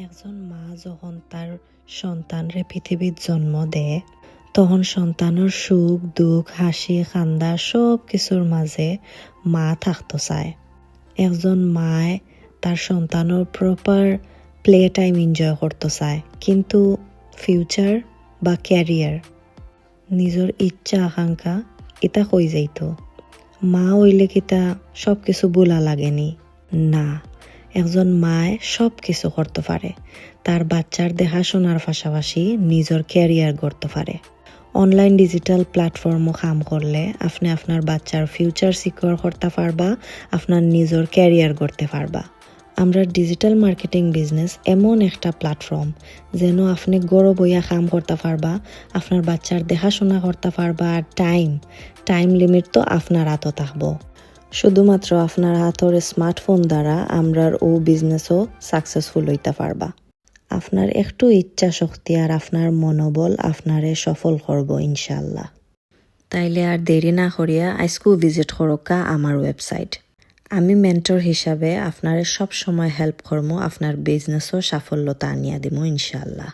একজন মা যখন তার সন্তানরে পৃথিবীর জন্ম দেয় তখন সন্তানের সুখ দুঃখ হাসি কান্দা সব কিছুর মাঝে মা থাকতে চায়। একজন মায় তার সন্তানের প্রপার প্লে টাইম এনজয় করতে চায়, কিন্তু ফিউচার বা ক্যারিয়ার নিজের ইচ্ছা আকাঙ্ক্ষা এটা কই যাইতো। মা হইলে কিতা সব কিছু বোলা লাগেনি? না, একজন মায় সব কিছু করতে পারে। তার বাচ্চার দেখাশোনার পাশাপাশি নিজের ক্যারিয়ার গড়তে পারে। অনলাইন ডিজিটাল প্ল্যাটফর্মও কাম করলে আপনি আপনার বাচ্চার ফিউচার সিকিউর করতে পারবা, আপনার নিজের ক্যারিয়ার গড়তে পারবা। আমরা ডিজিটাল মার্কেটিং বিজনেস এমন একটা প্ল্যাটফর্ম যেন আপনি গড় বইয়া কাম করতে পারবা, আপনার বাচ্চার দেখাশোনা করতে পারবা। আর টাইম লিমিট তো আপনার হাতে থাকবো। শুধুমাত্র আপনার হাতের স্মার্টফোন দ্বারা আমরার ও বিজনেসও সাকসেসফুল হইতে পারবা। আপনার একটু ইচ্ছা শক্তি আর আপনার মনোবল আপনারে সফল করব ইনশাল্লাহ। তাইলে আর দেরি না করিয়া আজকেও ভিজিট করোকা আমার ওয়েবসাইট। আমি মেন্টর হিসাবে আপনারে সব সময় হেল্প করবো, আপনার বিজনেসও সাফল্যতা আনিয়া দিব ইনশাল্লাহ।